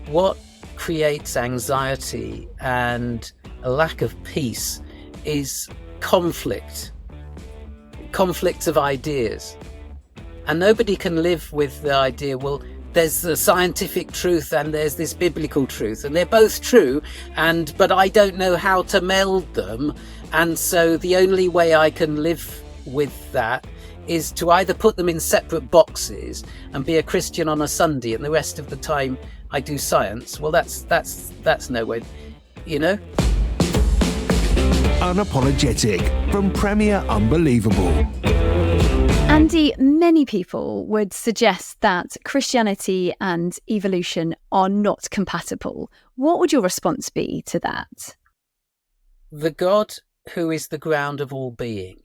what creates anxiety and a lack of peace is conflict of ideas. And nobody can live with the idea, well, there's the scientific truth and there's this biblical truth, and they're both true, but I don't know how to meld them. And so the only way I can live with that is to either put them in separate boxes and be a Christian on a Sunday and the rest of the time I do science. Well, that's no way, you know? Unapologetic from Premier Unbelievable. Andy, many people would suggest that Christianity and evolution are not compatible. What would your response be to that? The God who is the ground of all being,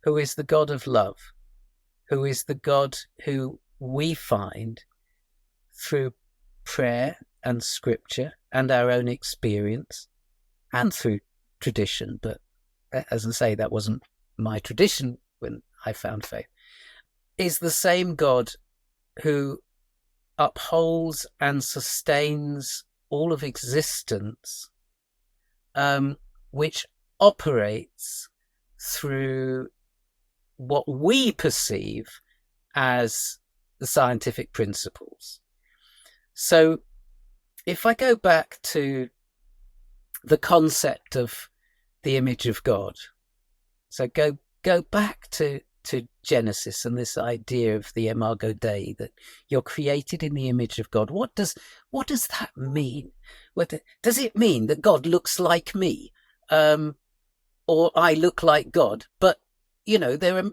who is the God of love, who is the God who we find through prayer and scripture and our own experience and through tradition. But as I say, that wasn't my tradition when I found faith, is the same God who upholds and sustains all of existence, which operates through what we perceive as the scientific principles. So if I go back to the concept of the image of God, so go back to Genesis and this idea of the Imago Dei, that you're created in the image of God. What does that mean? Does it mean that God looks like me, or I look like God? But there are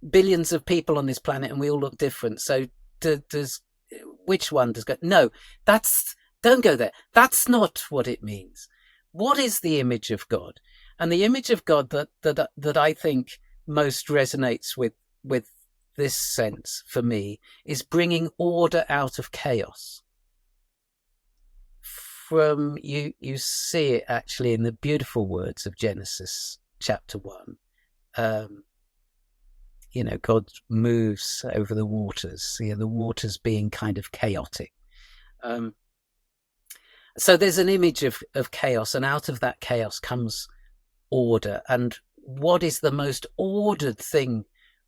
billions of people on this planet and we all look different. So which one does God? No, don't go there. That's not what it means. What is the image of God? And the image of God that I think most resonates with this sense for me is bringing order out of chaos. From you see it actually in the beautiful words of Genesis chapter 1. God moves over the waters, the waters being kind of chaotic. So there's an image of chaos, and out of that chaos comes order. And what is the most ordered thing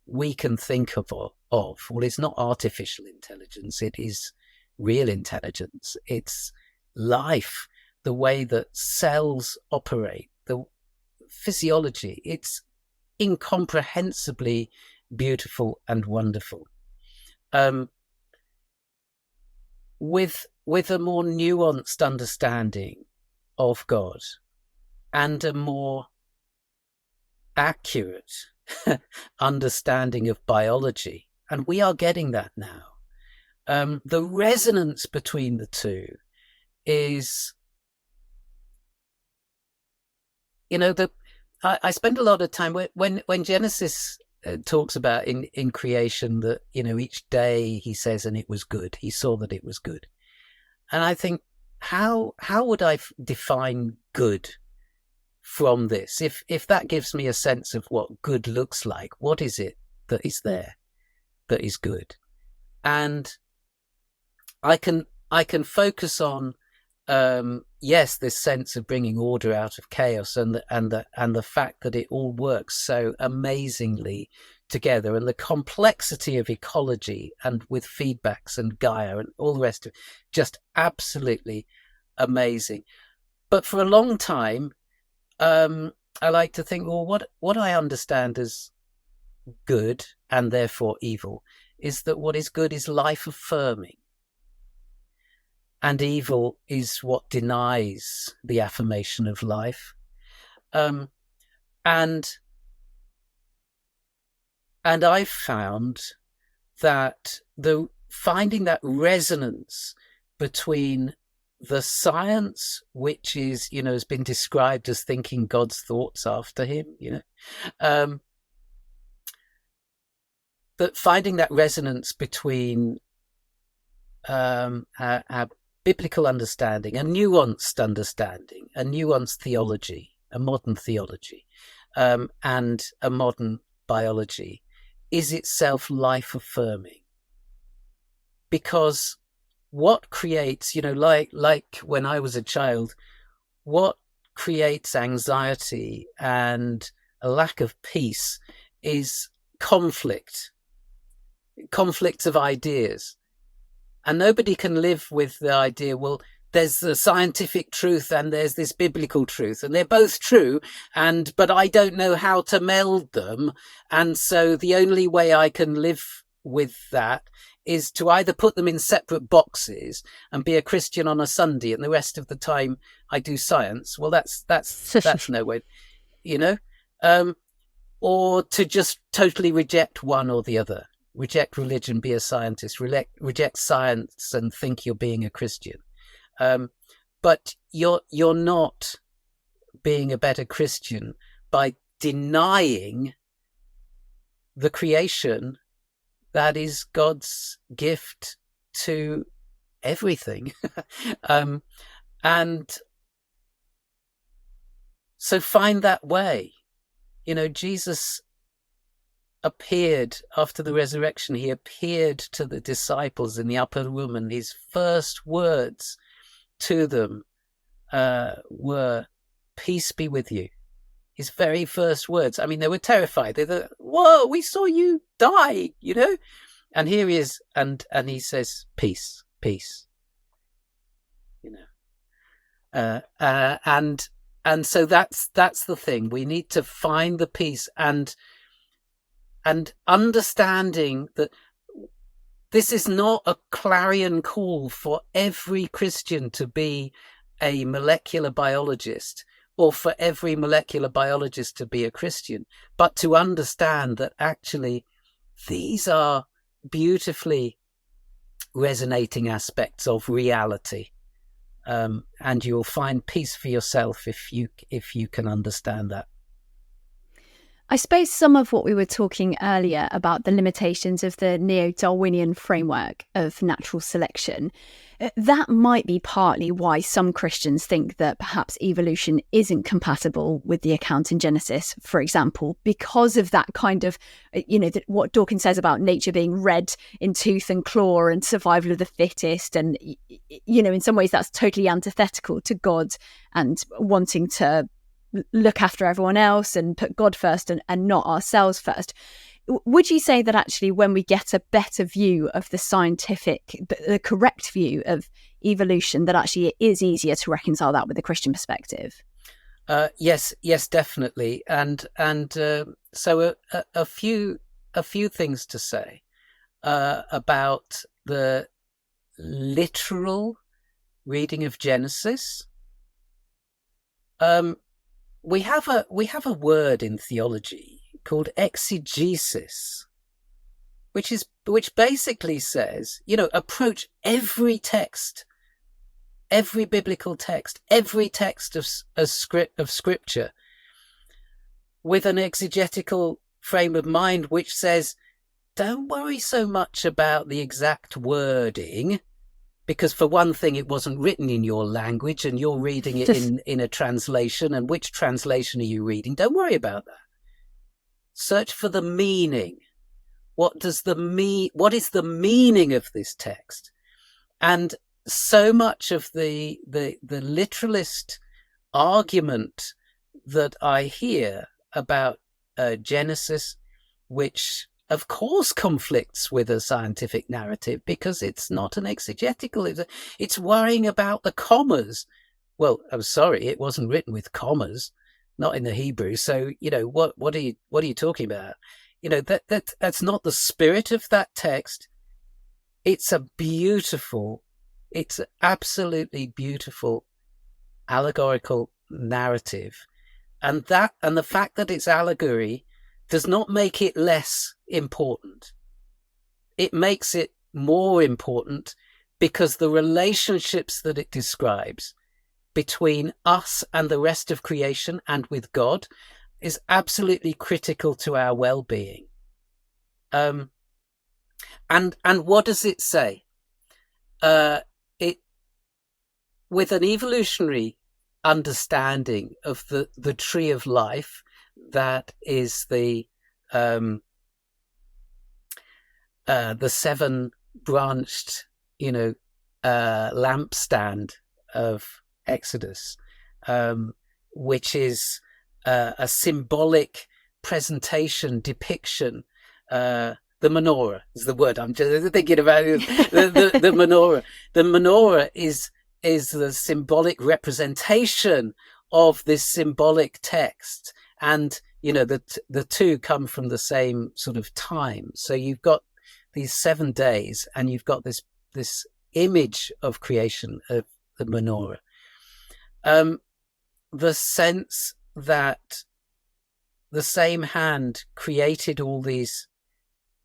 we can think of? Well, it's not artificial intelligence. It is real intelligence. It's life, the way that cells operate, the physiology. It's incomprehensibly beautiful and wonderful. With a more nuanced understanding of God and a more accurate understanding of biology, and we are getting that now. The resonance between the two is, I spend a lot of time when Genesis talks about in creation that each day he says, and it was good. He saw that it was good, and I think, how would I define good from this? If that gives me a sense of what good looks like, what is it that is there that is good? And I can focus on this sense of bringing order out of chaos, and the fact that it all works so amazingly together, and the complexity of ecology and with feedbacks and Gaia and all the rest of it, just absolutely amazing. But for a long time, I like to think, well, what I understand as good and therefore evil is that what is good is life affirming, and evil is what denies the affirmation of life. And I've found that finding that resonance between the science, which is, has been described as thinking God's thoughts after him, but finding that resonance between our biblical understanding, a nuanced understanding, a nuanced theology, a modern theology, and a modern biology is itself life affirming, because what creates, like when I was a child, what creates anxiety and a lack of peace is conflicts of ideas. And nobody can live with the idea, well, there's the scientific truth and there's this biblical truth, and they're both true, but I don't know how to meld them. And so the only way I can live with that is to either put them in separate boxes and be a Christian on a Sunday, and the rest of the time I do science. Well, that's no way, or to just totally reject one or the other. Reject religion, be a scientist. Reject science and think you're being a Christian. But you're not being a better Christian by denying the creation that is God's gift to everything. And so find that way. Jesus appeared after the resurrection. He appeared to the disciples in the upper room, and his first words to them were, "Peace be with you." His very first words. I mean, they were terrified. They thought, "Whoa, we saw you die," And here he is, and he says, "Peace, peace." And so that's the thing. We need to find the peace and understanding that this is not a clarion call for every Christian to be a molecular biologist, or for every molecular biologist to be a Christian, but to understand that actually these are beautifully resonating aspects of reality. And you'll find peace for yourself if you can understand that. I suppose some of what we were talking earlier about the limitations of the neo-Darwinian framework of natural selection, that might be partly why some Christians think that perhaps evolution isn't compatible with the account in Genesis, for example, because of that kind of, what Dawkins says about nature being red in tooth and claw and survival of the fittest. And, in some ways that's totally antithetical to God and wanting to look after everyone else and put God first and not ourselves first. Would you say that actually when we get a better view of the correct view of evolution, that actually it is easier to reconcile that with the Christian perspective? Yes, definitely. And so a few things to say about the literal reading of Genesis. We have a word in theology called exegesis, which basically says, approach every text, every biblical text, every text of scripture with an exegetical frame of mind, which says, don't worry so much about the exact wording, because for one thing, it wasn't written in your language and you're reading it in a translation. And which translation are you reading? Don't worry about that. Search for the meaning. What is the meaning of this text? And so much of the literalist argument that I hear about Genesis, which of course conflicts with a scientific narrative because it's not an exegetical, it's worrying about the commas. Well, I'm sorry, it wasn't written with commas, not in the Hebrew. So, what are you talking about? That's not the spirit of that text. It's it's absolutely beautiful allegorical narrative. And the fact that it's allegory does not make it less important. It makes it more important because the relationships that it describes between us and the rest of creation and with God is absolutely critical to our well-being. And what does it say? With an evolutionary understanding of the tree of life, that is the 7 branched, lampstand of Exodus, which is a symbolic presentation, depiction. The menorah is the word I'm just thinking about. The menorah. The menorah is the symbolic representation of this symbolic text, and the two come from the same sort of time. So you've got these 7 days, and you've got this image of creation of the menorah. The sense that the same hand created all these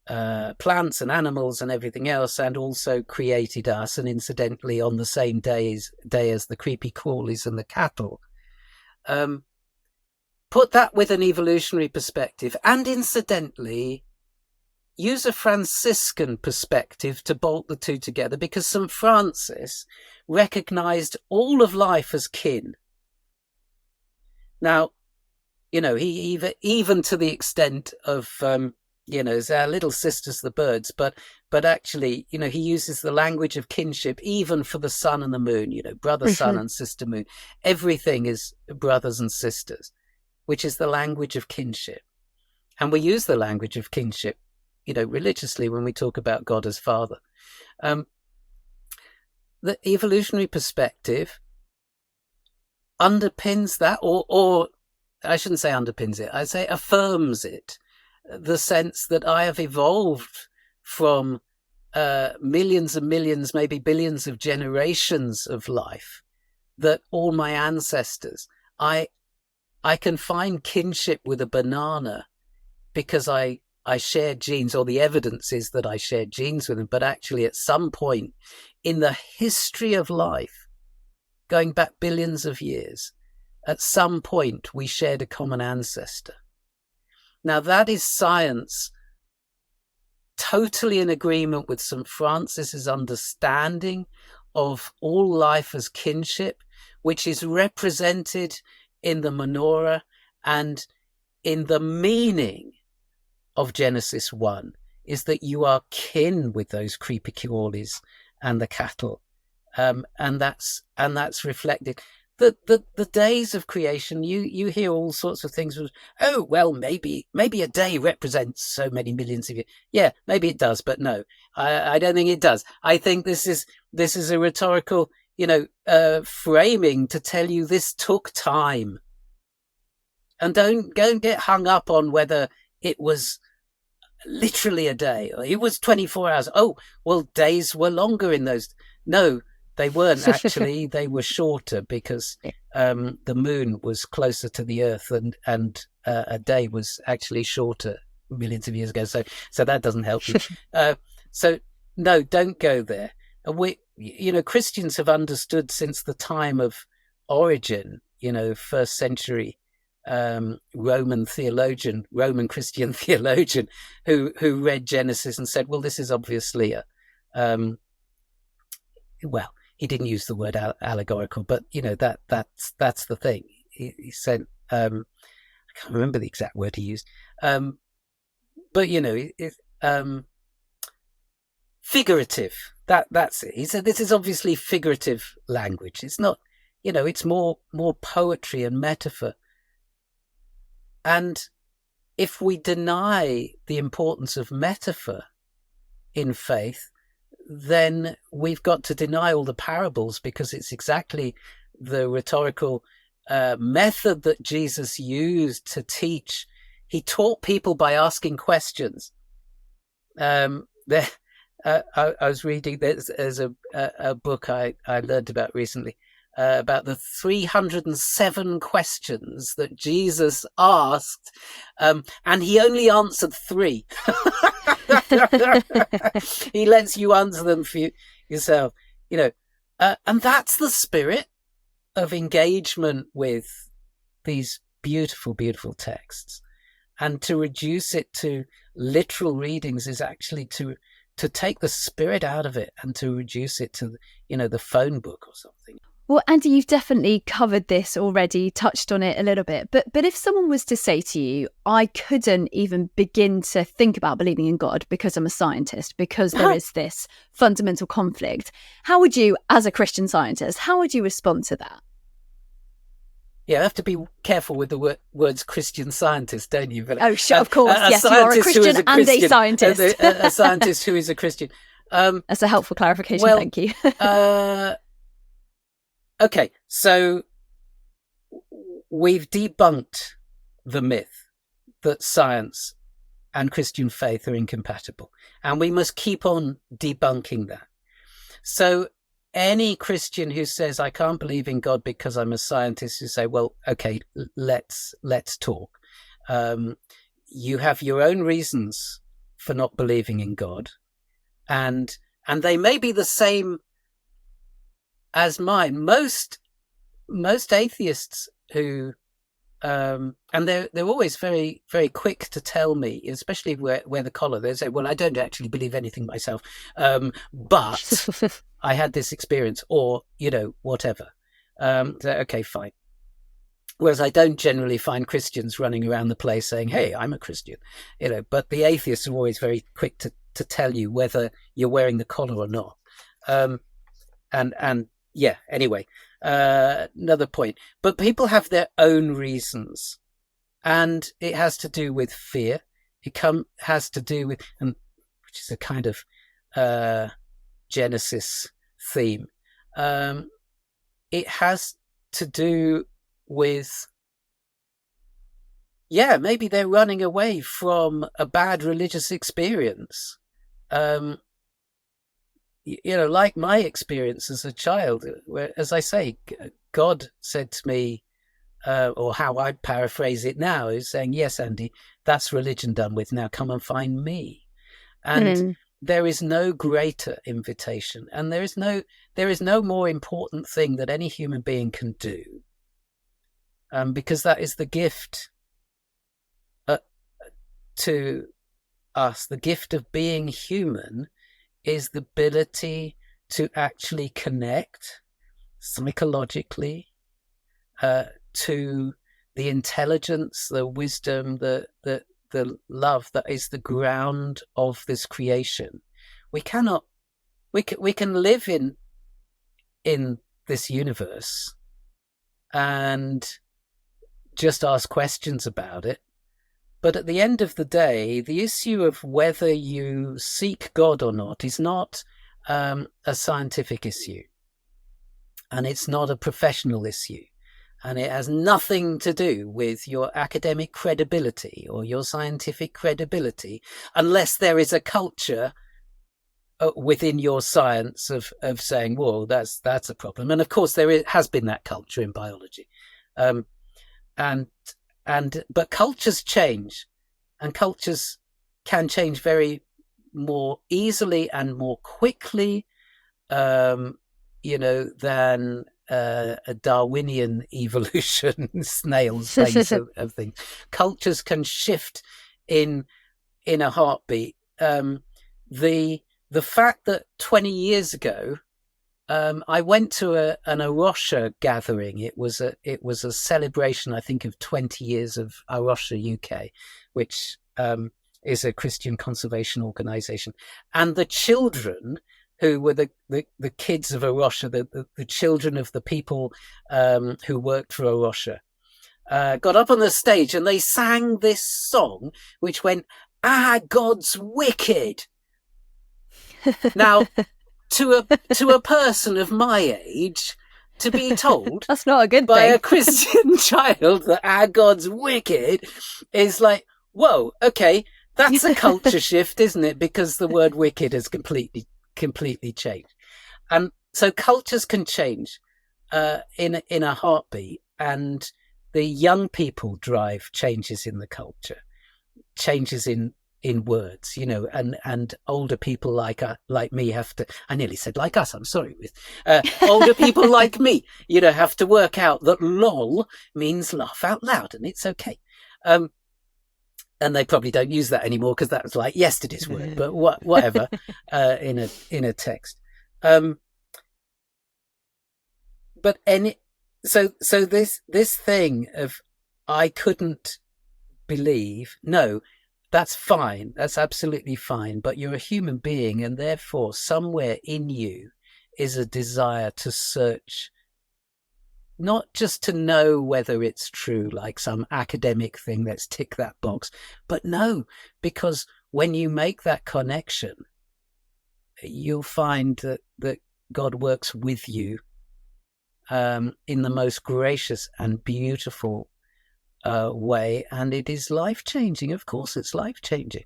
plants and animals and everything else, and also created us, and incidentally on the same day as the creepy crawlies and the cattle. Put that with an evolutionary perspective, and incidentally use a Franciscan perspective to bolt the two together, because St. Francis recognized all of life as kin. Now, he even to the extent of, it's our little sisters, the birds, but actually, he uses the language of kinship even for the sun and the moon, brother sun and sister moon. Everything is brothers and sisters, which is the language of kinship. And we use the language of kinship, religiously when we talk about God as Father. The evolutionary perspective underpins that, or I shouldn't say underpins it, I say affirms it. The sense that I have evolved from millions and millions, maybe billions of generations of life, that all my ancestors, I can find kinship with a banana because I shared genes, or the evidence is that I shared genes with them. But actually at some point in the history of life, going back billions of years, at some point we shared a common ancestor. Now that is science totally in agreement with St. Francis's understanding of all life as kinship, which is represented in the menorah and in the meaning of Genesis 1, is that you are kin with those creepy crawlies and the cattle, and that's reflected. The days of creation, you hear all sorts of things. Oh well, maybe a day represents so many millions of years. Yeah, maybe it does, but no, I don't think it does. I think this is a rhetorical, framing to tell you this took time, and don't get hung up on whether it was literally a day or it was 24 hours. Oh well, days were longer in those. No, they weren't actually. They were shorter because the moon was closer to the Earth, and a day was actually shorter millions of years ago. So that doesn't help you. So no, don't go there. Christians have understood since the time of Origen, first century Roman Christian theologian, who read Genesis and said, well, this is obviously he didn't use the word allegorical, but that's the thing. He said, I can't remember the exact word he used, but figurative. That's it. He said this is obviously figurative language. It's not, it's more poetry and metaphor. And if we deny the importance of metaphor in faith, then we've got to deny all the parables, because it's exactly the rhetorical method that Jesus used to teach. He taught people by asking questions. I was reading, there's a book I learned about recently, about the 307 questions that Jesus asked, and he only answered 3. He lets you answer them for yourself, and that's the spirit of engagement with these beautiful, beautiful texts. And to reduce it to literal readings is actually to take the spirit out of it and to reduce it to, the phone book or something. Well, Andy, you've definitely covered this already, touched on it a little bit. But if someone was to say to you, I couldn't even begin to think about believing in God because I'm a scientist, because there is this fundamental conflict, how would you, as a Christian Scientist, how would you respond to that? Yeah, I have to be careful with the words Christian Scientist, don't you? But, oh, sure, of course. Yes, you are a Christian and a scientist. A scientist who is a Christian. That's a helpful clarification, thank you. Okay, so we've debunked the myth that science and Christian faith are incompatible, and we must keep on debunking that. So any Christian who says, I can't believe in God because I'm a scientist, you say, well, okay, let's talk. You have your own reasons for not believing in God, and they may be the same as mine. Most atheists who and they're always very, very quick to tell me, especially where the collar, they say, well, I don't actually believe anything myself, but I had this experience, or whatever. So, okay, fine. Whereas I don't generally find Christians running around the place saying, hey, I'm a Christian, but the atheists are always very quick to tell you whether you're wearing the collar or not. And yeah, anyway, another point. But people have their own reasons, and it has to do with fear. It has to do with, which is a kind of Genesis theme. It has to do with, maybe they're running away from a bad religious experience. Like my experience as a child, where, as I say, God said to me, or how I paraphrase it now, is saying, yes, Andy, that's religion done with. Now come and find me. And there is no greater invitation, and there is no more important thing that any human being can do, because that is the gift to us. The gift of being human is the ability to actually connect psychologically to the intelligence, the wisdom, the love that is the ground of this creation. We can live in this universe and just ask questions about it. But at the end of the day, the issue of whether you seek God or not is not a scientific issue. And it's not a professional issue. And it has nothing to do with your academic credibility or your scientific credibility, unless there is a culture within your science of saying, whoa, that's a problem. And of course, has been that culture in biology. But cultures change, and cultures can change very more easily and more quickly, than a Darwinian evolution, snail's pace of things. Cultures can shift in a heartbeat. The fact that 20 years ago, I went to an Arosha gathering. It was a celebration, I think, of 20 years of Arosha UK, which is a Christian conservation organisation. And the children who were the kids of Arosha, the children of the people who worked for Arosha, got up on the stage and they sang this song, which went, "Ah, God's wicked." Now, to a person of my age, to be told that's not a good by thing. a Christian child that our God's wicked is like, whoa, okay, that's a culture shift, isn't it? Because the word wicked has completely changed. And so cultures can change in a heartbeat, and the young people drive changes in the culture, changes in words, and older people like me have to, I nearly said like us, I'm sorry, with older people like me, have to work out that lol means laugh out loud, and it's okay. And they probably don't use that anymore because that was like yesterday's word, but whatever, in a text. But but any so this thing of I couldn't believe, no, that's fine, that's absolutely fine, but you're a human being, and therefore somewhere in you is a desire to search, not just to know whether it's true, like some academic thing, let's tick that box, but no, because when you make that connection, you'll find that God works with you in the most gracious and beautiful way, and it is life-changing. Of course, it's life-changing.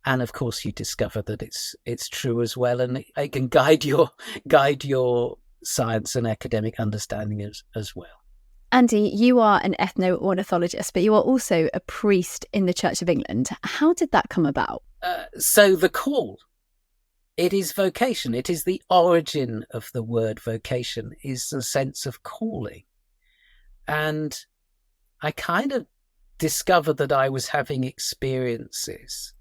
And of course, you discover that it's true as well, and it can guide your science and academic understanding as well. Andy, you are an ethno-ornithologist, but you are also a priest in the Church of England. How did that come about? So the call, it is vocation. It is the origin of the word vocation, is a sense of calling. And I kind of discovered that I was having experiences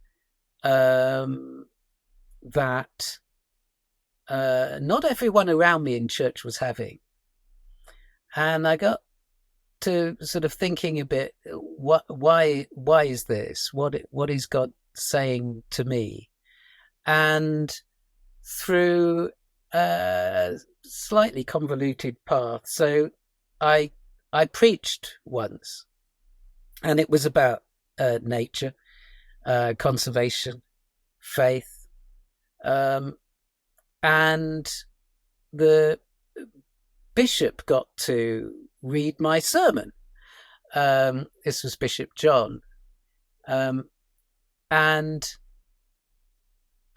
that not everyone around me in church was having. And I got to sort of thinking a bit, why is this? What is God saying to me? And through a slightly convoluted path, so I preached once, and it was about nature, conservation, faith, and the bishop got to read my sermon. This was Bishop John, and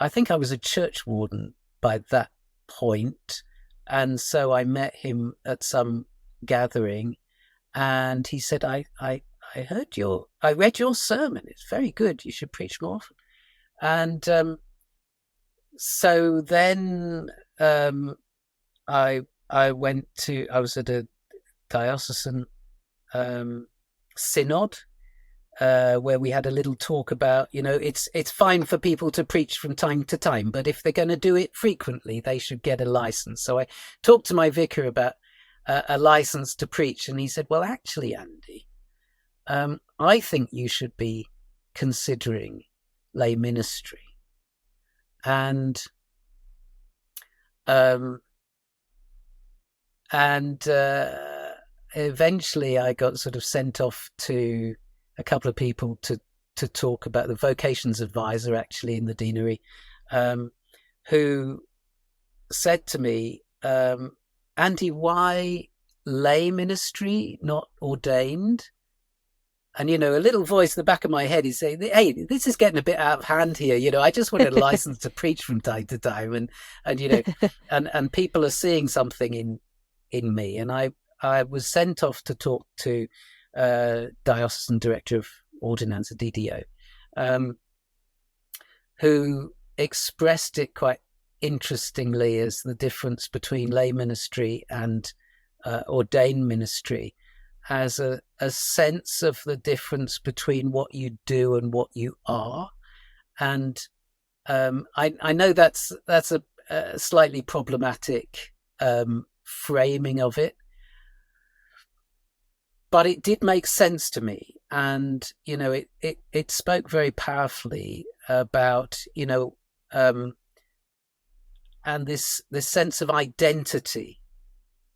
I think I was a church warden by that point, and so I met him at some gathering, and he said, I read your sermon, it's very good, you should preach more often. And so then I was at a diocesan synod where we had a little talk about, it's fine for people to preach from time to time, but if they're going to do it frequently, they should get a license. So I talked to my vicar about a license to preach, and he said, well, actually, Andy, I think you should be considering lay ministry. And eventually I got sort of sent off to a couple of people to talk about the vocations advisor, actually, in the deanery, who said to me, Andy, why lay ministry, not ordained? And, a little voice in the back of my head is saying, hey, this is getting a bit out of hand here. I just wanted a license to preach from time to time. And and people are seeing something in me. And I was sent off to talk to diocesan director of ordinance, a DDO, who expressed it quite interestingly as the difference between lay ministry and ordained ministry, as a sense of the difference between what you do and what you are. And I know that's a slightly problematic framing of it, but it did make sense to me. And, it spoke very powerfully about, and this sense of identity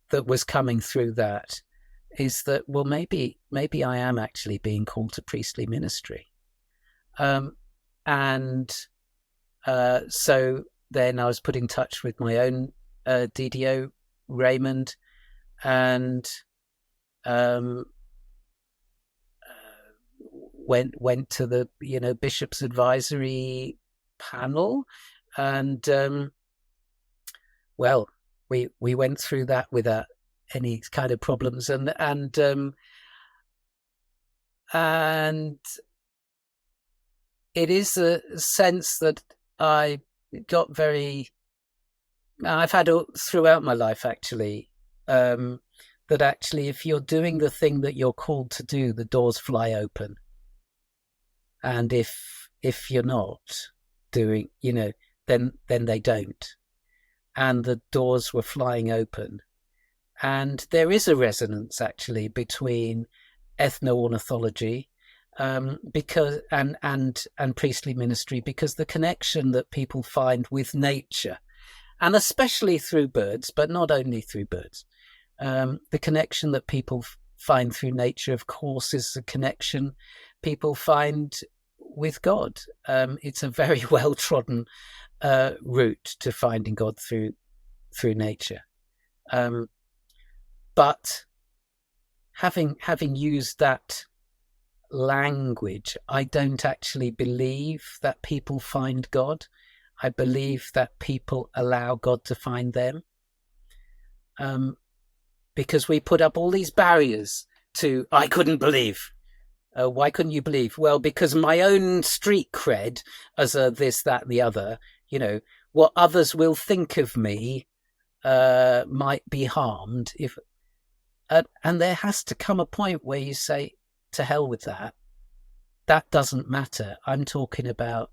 that was coming through that is that, well, maybe I am actually being called to priestly ministry. And so then I was put in touch with my own DDO, Raymond, and went to the bishop's advisory panel, and well, we went through that without any kind of problems, and it is a sense that I got I've had throughout my life, actually, that actually if you're doing the thing that you're called to do, the doors fly open. And if you're not doing, then they don't. And the doors were flying open And there is a resonance actually between ethno-ornithology because and priestly ministry, because the connection that people find with nature, and especially through birds, but not only through birds, the connection that people find through nature, of course, is a connection people find with God. It's a very well-trodden route to finding God through nature. But having used that language, I don't actually believe that people find God. I believe that people allow God to find them. Because we put up all these barriers to, I couldn't believe. Why couldn't you believe? Well, because my own street cred as a this, that, and the other, what others will think of me might be harmed if. And there has to come a point where you say, to hell with that. That doesn't matter. I'm talking about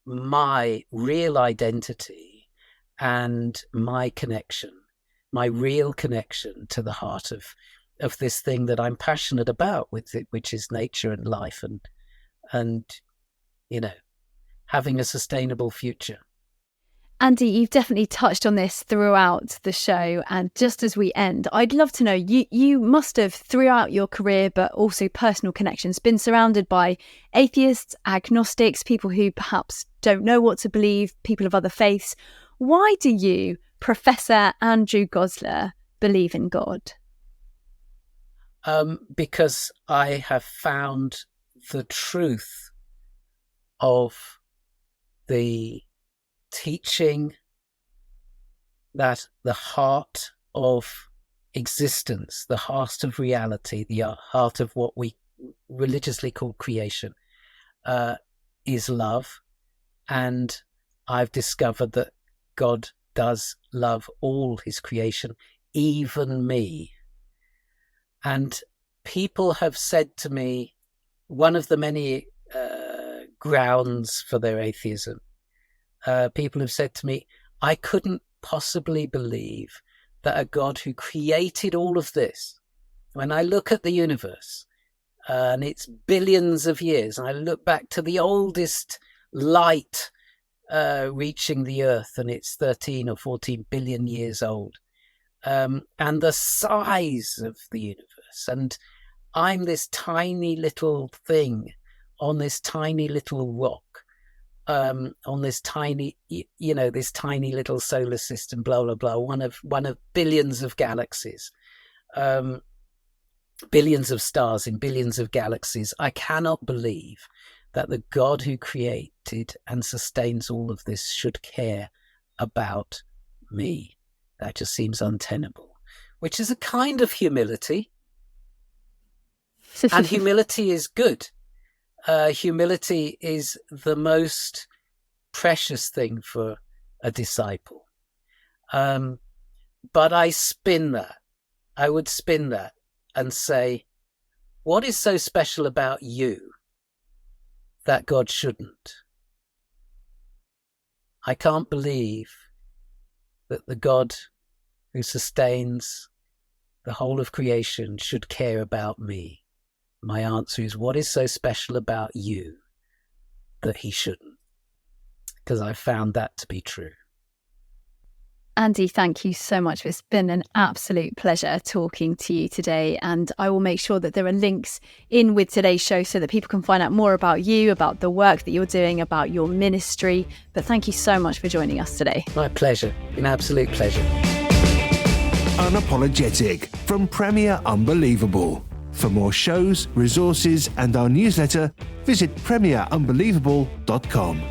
my real identity and my connection, my real connection to the heart of this thing that I'm passionate about with it, which is nature and life and having a sustainable future. Andy, you've definitely touched on this throughout the show. And just as we end, I'd love to know, you must have, throughout your career, but also personal connections, been surrounded by atheists, agnostics, people who perhaps don't know what to believe, people of other faiths. Why do you, Professor Andrew Gosler, believe in God? Because I have found the truth of the teaching that the heart of existence, the heart of reality, the heart of what we religiously call creation, is love. And I've discovered that God does love all his creation, even me. And people have said to me, one of the many grounds for their atheism, people have said to me, I couldn't possibly believe that a God who created all of this, when I look at the universe and it's billions of years, and I look back to the oldest light reaching the earth, and it's 13 or 14 billion years old, and the size of the universe, and I'm this tiny little thing on this tiny little rock, on this tiny, this tiny little solar system, blah, blah, blah, one of billions of galaxies, billions of stars in billions of galaxies. I cannot believe that the God who created and sustains all of this should care about me. That just seems untenable, which is a kind of humility. And humility is good. Humility is the most precious thing for a disciple. But I would spin that and say, what is so special about you that God shouldn't? I can't believe that the God who sustains the whole of creation should care about me. My answer is, what is so special about you that he shouldn't? Because I found that to be true. Andy, thank you so much. It's been an absolute pleasure talking to you today. And I will make sure that there are links in with today's show so that people can find out more about you, about the work that you're doing, about your ministry. But thank you so much for joining us today. My pleasure. An absolute pleasure. Unapologetic from Premier Unbelievable. For more shows, resources and our newsletter, visit premierunbelievable.com.